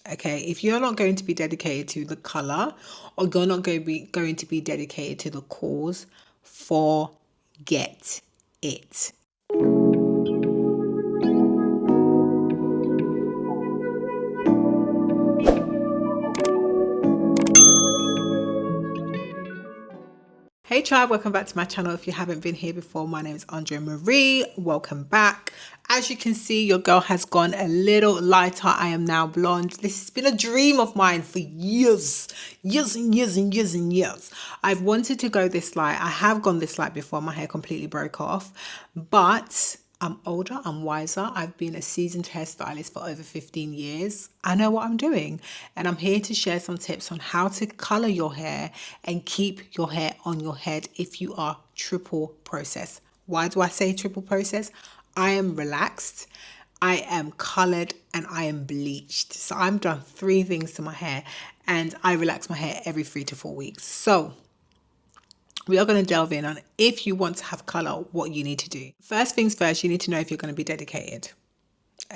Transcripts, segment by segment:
Okay, if you're not going to be dedicated to the color, or you're not going to be dedicated to the cause, forget it. Hey tribe, welcome back to my channel. If you haven't been here before, my name is Andrea Marie. Welcome back. As you can see, your girl has gone a little lighter. I am now blonde. This has been a dream of mine for years and years and years and years. I've wanted to go this light. I have gone this light before. My hair completely broke off, but I'm older, I'm wiser. I've been a seasoned hairstylist for over 15 years. I know what I'm doing, and I'm here to share some tips on how to color your hair and keep your hair on your head if you are triple process. Why do I say triple process? I am relaxed, I am colored, and I am bleached. So I'm done 3 things to my hair, and I relax my hair every 3 to 4 weeks. So we are going to delve in on, if you want to have color, what you need to do. First things first, you need to know if you're going to be dedicated.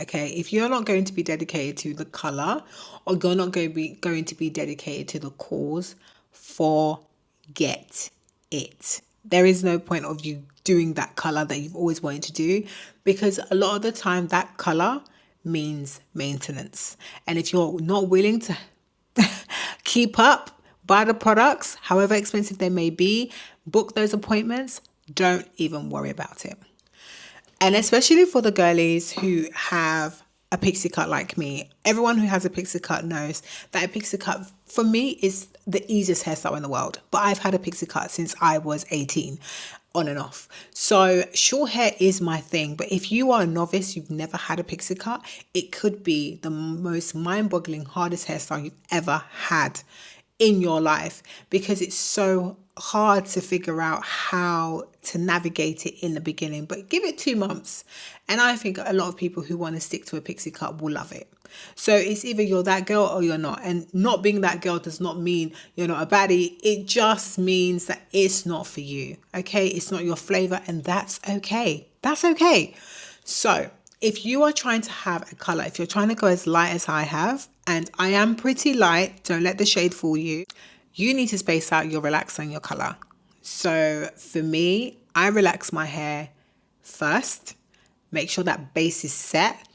Okay, if you're not going to be dedicated to the color, or you're not going to be dedicated to the cause, forget it. There is no point of you doing that color that you've always wanted to do, because a lot of the time that color means maintenance. And if you're not willing to keep up, buy the products, however expensive they may be, book those appointments, don't even worry about it. And especially for the girlies who have a pixie cut like me, everyone who has a pixie cut knows that a pixie cut for me is the easiest hairstyle in the world. But I've had a pixie cut since I was 18, on and off. So short hair is my thing. But if you are a novice, you've never had a pixie cut, it could be the most mind-boggling, hardest hairstyle you've ever had in your life, because it's so hard to figure out how to navigate it in the beginning. But give it 2 months, and I think a lot of people who want to stick to a pixie cut will love it. So it's either you're that girl or you're not. And not being that girl does not mean you're not a baddie. It just means that it's not for you. Okay, it's not your flavor, and that's okay. That's okay. So if you are trying to have a color, if you're trying to go as light as I have, and I am pretty light, don't let the shade fool you, you need to space out your relaxer and your color. So for me, I relax my hair first, make sure that base is set,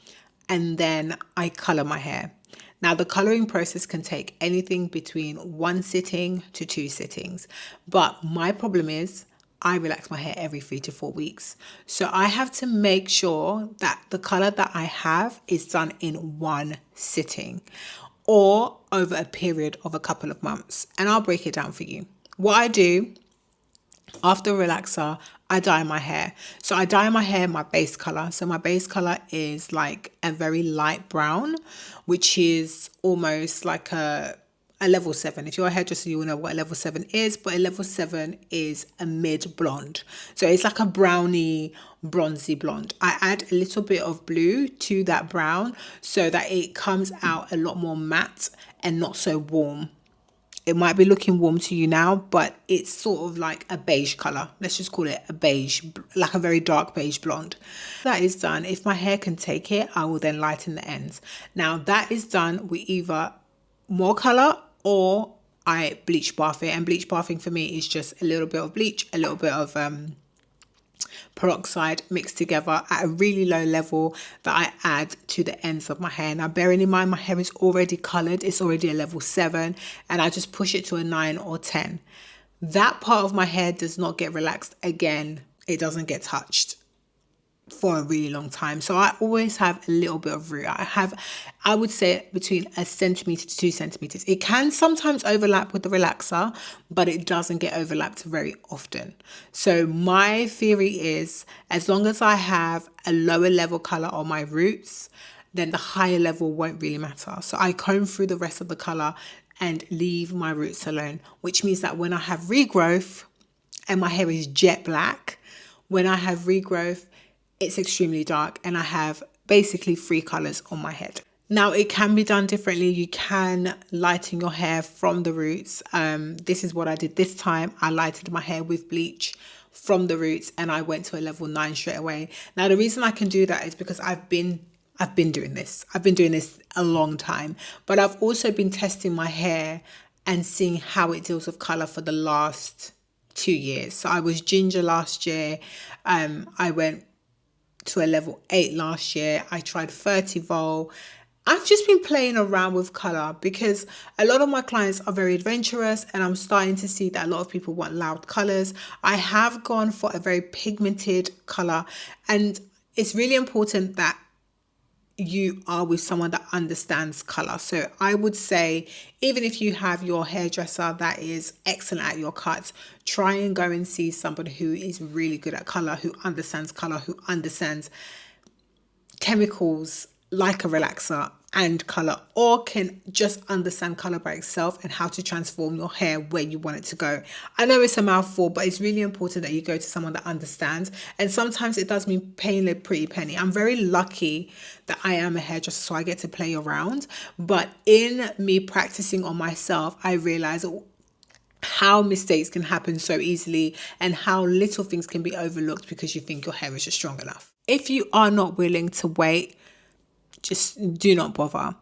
and then I color my hair. Now, the coloring process can take anything between 1 sitting to 2 sittings, but my problem is I relax my hair every 3 to 4 weeks. So I have to make sure that the color that I have is done in 1 sitting or over a period of a couple of months. And I'll break it down for you. What I do after relaxer, I dye my hair. So I dye my hair my base color. So my base color is like a very light brown, which is almost like a level 7. If you're a hairdresser, you will know what a level 7 is, but a level 7 is a mid blonde. So it's like a browny, bronzy blonde. I add a little bit of blue to that brown so that it comes out a lot more matte and not so warm. It might be looking warm to you now, but it's sort of like a beige color. Let's just call it a beige, like a very dark beige blonde. That is done. If my hair can take it, I will then lighten the ends. Now that is done with either more color or I bleach bath it. And bleach bathing for me is just a little bit of bleach, a little bit of peroxide mixed together at a really low level that I add to the ends of my hair. Now, bearing in mind, my hair is already colored. It's already a level 7, and I just push it to a 9 or 10. That part of my hair does not get relaxed again. It doesn't get touched for a really long time. So I always have a little bit of root. I would say between 1 centimeter to 2 centimeters. It can sometimes overlap with the relaxer, but it doesn't get overlapped very often. So my theory is, as long as I have a lower level color on my roots, then the higher level won't really matter. So I comb through the rest of the color and leave my roots alone, which means that when I have regrowth and my hair is jet black, when I have regrowth, it's extremely dark, and I have basically 3 colors on my head. Now, it can be done differently. You can lighten your hair from the roots. This is what I did this time. I lightened my hair with bleach from the roots, and I went to a level 9 straight away. Now, the reason I can do that is because I've been I've been doing this. I've been doing this a long time, but I've also been testing my hair and seeing how it deals with color for the last 2 years. So I was ginger last year. I went to a level 8 last year. I tried 30 vol. I've just been playing around with color because a lot of my clients are very adventurous, and I'm starting to see that a lot of people want loud colors. I have gone for a very pigmented color, and it's really important that you are with someone that understands color. So I would say, even if you have your hairdresser that is excellent at your cuts, try and go and see somebody who is really good at color, who understands chemicals like a relaxer and color, or can just understand color by itself and how to transform your hair where you want it to go. I know it's a mouthful, but it's really important that you go to someone that understands. And sometimes it does mean paying a pretty penny. I'm very lucky that I am a hairdresser, so I get to play around. But in me practicing on myself, I realize how mistakes can happen so easily and how little things can be overlooked because you think your hair is just strong enough. If you are not willing to wait, just do not bother.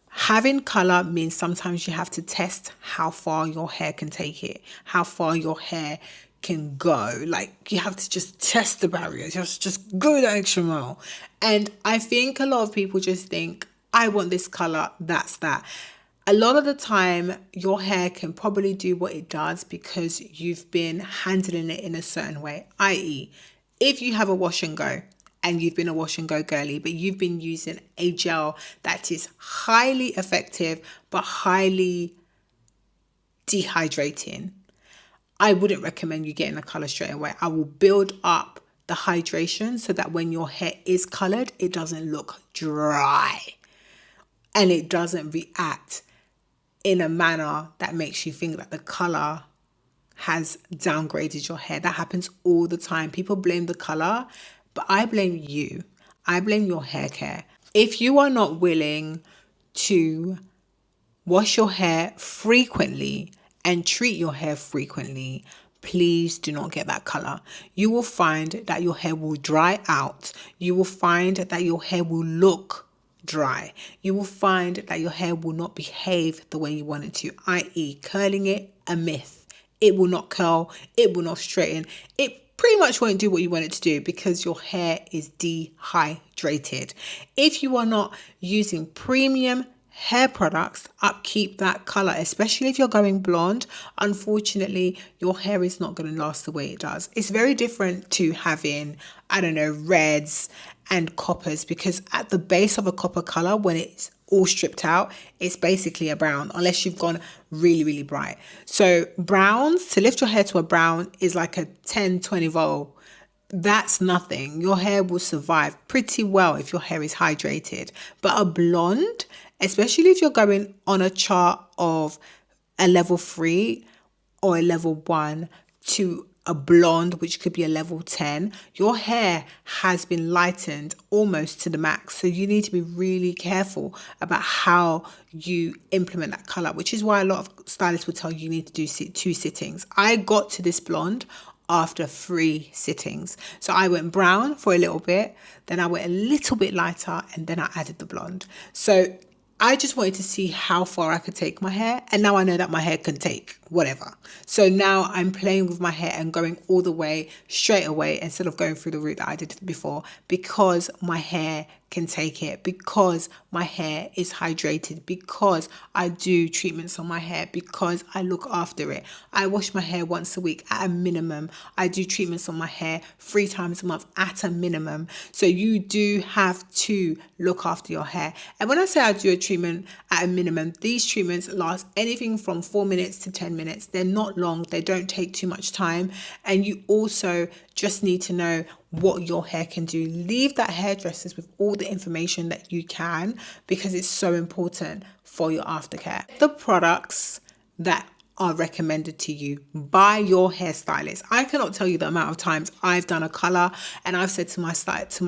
Having color means sometimes you have to test how far your hair can take it, how far your hair can go. Like, you have to just test the barrier, just go the extra mile. And I think a lot of people just think, I want this color, that's that. A lot of the time, your hair can probably do what it does because you've been handling it in a certain way, i.e., if you have a wash and go, and you've been a wash and go girly, but you've been using a gel that is highly effective but highly dehydrating, I wouldn't recommend you getting a color straight away. I will build up the hydration so that when your hair is colored, it doesn't look dry and it doesn't react in a manner that makes you think that the color has downgraded your hair. That happens all the time. People blame the color, but I blame you. I blame your hair care. If you are not willing to wash your hair frequently and treat your hair frequently, please do not get that color. You will find that your hair will dry out. You will find that your hair will look dry. You will find that your hair will not behave the way you want it to, i.e., curling it, a myth. It will not curl. It will not straighten. It pretty much won't do what you want it to do because your hair is dehydrated. If you are not using premium hair products, upkeep that color, especially if you're going blonde, unfortunately, your hair is not going to last the way it does. It's very different to having, I don't know, reds and coppers, because at the base of a copper color, when it's all stripped out, it's basically a brown, unless you've gone really, really bright. So browns, to lift your hair to a brown is like a 10, 20 vol. That's nothing. Your hair will survive pretty well if your hair is hydrated. But a blonde, especially if you're going on a chart of a level 3 or a level 1 to a blonde, which could be a level 10, your hair has been lightened almost to the max. So you need to be really careful about how you implement that color, which is why a lot of stylists will tell you need to do 2 sittings. I got to this blonde after 3 sittings. So I went brown for a little bit, then I went a little bit lighter, and then I added the blonde. So I just wanted to see how far I could take my hair. And now I know that my hair can take whatever. So now I'm playing with my hair and going all the way straight away instead of going through the route that I did before, because my hair can take it, because my hair is hydrated, because I do treatments on my hair, because I look after it. I wash my hair once a week at a minimum. I do treatments on my hair 3 times a month at a minimum. So you do have to look after your hair. And when I say I do a treatment at a minimum, these treatments last anything from 4 minutes to 10 minutes. They're not long. They don't take too much time. And you also just need to know what your hair can do. Leave that hairdressers with all the information that you can, because it's so important for your aftercare. The products that are recommended to you by your hairstylist. I cannot tell you the amount of times I've done a color and I've said to my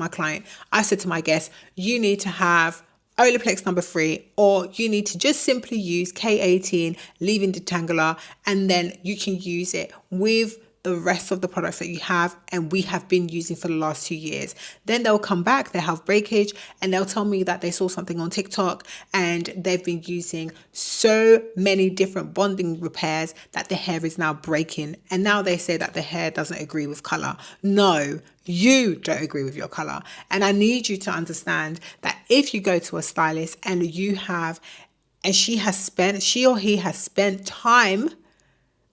client, I said to my guest, you need to have Olaplex number 3, or you need to just simply use K18 leave-in detangler, and then you can use it with the rest of the products that you have and we have been using for the last 2 years. Then they'll come back, they have breakage, and they'll tell me that they saw something on TikTok and they've been using so many different bonding repairs that the hair is now breaking. And now they say that the hair doesn't agree with color. No, you don't agree with your color. And I need you to understand that if you go to a stylist and she or he has spent time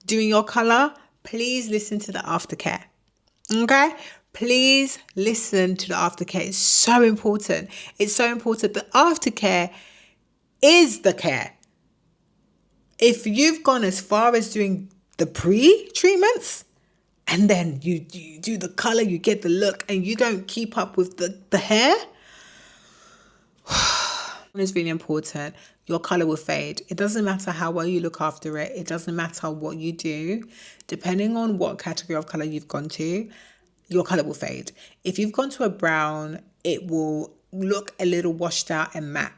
doing your color, please listen to the aftercare. Okay? Please listen to the aftercare. It's so important. It's so important. The aftercare is the care. If you've gone as far as doing the pre-treatments and then you do the color, you get the look, and you don't keep up with the hair, it's really important. Your color will fade. It doesn't matter how well you look after it. It doesn't matter what you do. Depending on what category of color you've gone to, your color will fade. If you've gone to a brown, it will look a little washed out and matte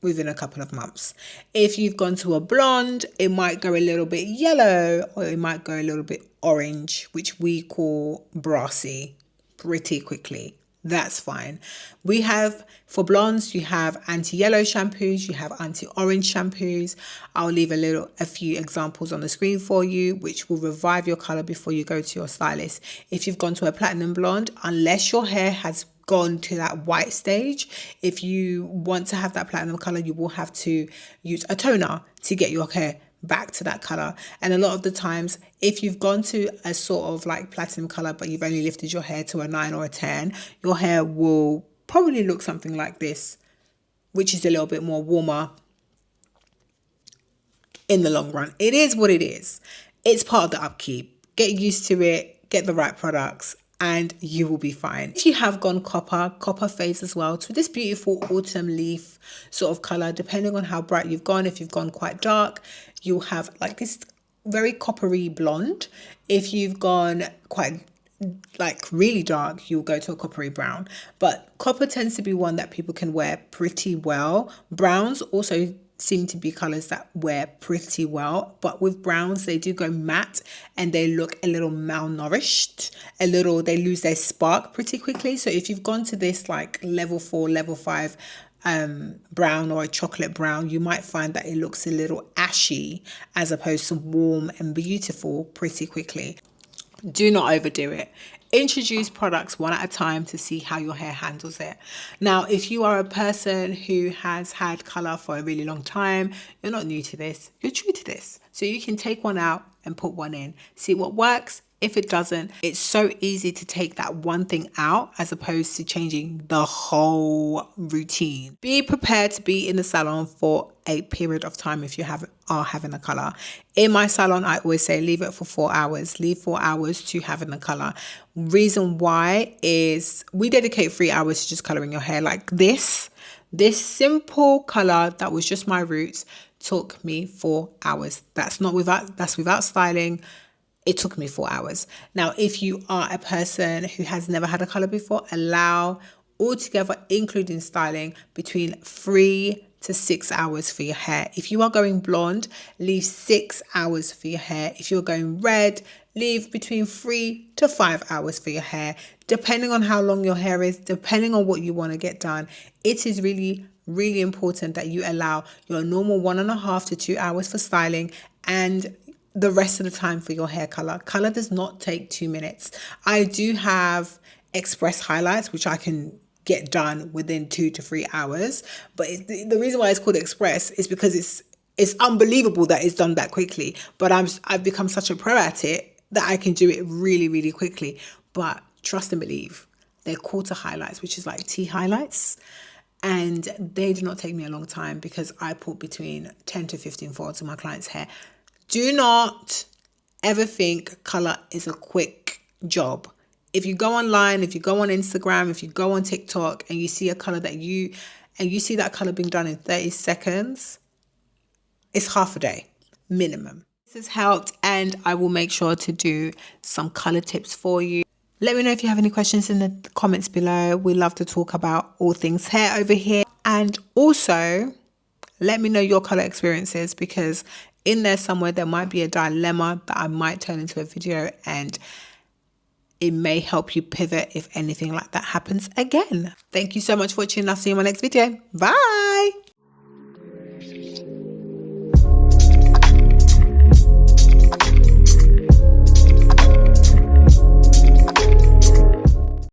within a couple of months. If you've gone to a blonde, it might go a little bit yellow, or it might go a little bit orange, which we call brassy, pretty quickly. That's fine. We have, for blondes, you have anti-yellow shampoos, you have anti-orange shampoos. I'll leave a few examples on the screen for you, which will revive your color before you go to your stylist. If you've gone to a platinum blonde, unless your hair has gone to that white stage, if you want to have that platinum color, you will have to use a toner to get your hair back to that color. And a lot of the times, if you've gone to a sort of like platinum color, but you've only lifted your hair to a 9 or a 10, your hair will probably look something like this, which is a little bit more warmer in the long run. It is what it is. It's part of the upkeep. Get used to it, get the right products, and you will be fine. If you have gone copper fades as well to this beautiful autumn leaf sort of color, depending on how bright you've gone. If you've gone quite dark, you'll have like this very coppery blonde. If you've gone quite like really dark, you'll go to a coppery brown. But copper tends to be one that people can wear pretty well. Browns also seem to be colors that wear pretty well, but with browns they do go matte and they look a little malnourished, they lose their spark pretty quickly. So if you've gone to this like level 4, level 5 brown or a chocolate brown, you might find that it looks a little ashy as opposed to warm and beautiful pretty quickly. Do not overdo it. Introduce products one at a time to see how your hair handles it. Now, if you are a person who has had color for a really long time, you're not new to this, you're true to this. So you can take one out and put one in, see what works. If it doesn't, it's so easy to take that one thing out as opposed to changing the whole routine. Be prepared to be in the salon for a period of time if you are having a color. In my salon, I always say leave it for 4 hours. Leave 4 hours to having a color. Reason why is we dedicate 3 hours to just coloring your hair like this. This simple color that was just my roots took me 4 hours. That's without styling. It took me 4 hours. Now, if you are a person who has never had a color before, allow altogether, including styling, between 3 to 6 hours for your hair. If you are going blonde, leave 6 hours for your hair. If you're going red, leave between 3 to 5 hours for your hair. Depending on how long your hair is, depending on what you want to get done, it is really, really important that you allow your normal 1.5 to 2 hours for styling and the rest of the time for your hair color. Color does not take 2 minutes. I do have express highlights, which I can get done within 2 to 3 hours. But the reason why it's called express is because it's unbelievable that it's done that quickly. But I've become such a pro at it that I can do it really, really quickly. But trust and believe, they're quarter highlights, which is like T highlights. And they do not take me a long time because I put between 10 to 15 folds in my client's hair. Do not ever think color is a quick job. If you go online, if you go on Instagram, if you go on TikTok and you see a color you see that color being done in 30 seconds, it's half a day minimum. This has helped, and I will make sure to do some color tips for you. Let me know if you have any questions in the comments below. We love to talk about all things hair over here. And also, let me know your color experiences, because in there somewhere, there might be a dilemma that I might turn into a video, and it may help you pivot if anything like that happens again. Thank you so much for watching. I'll see you in my next video. Bye.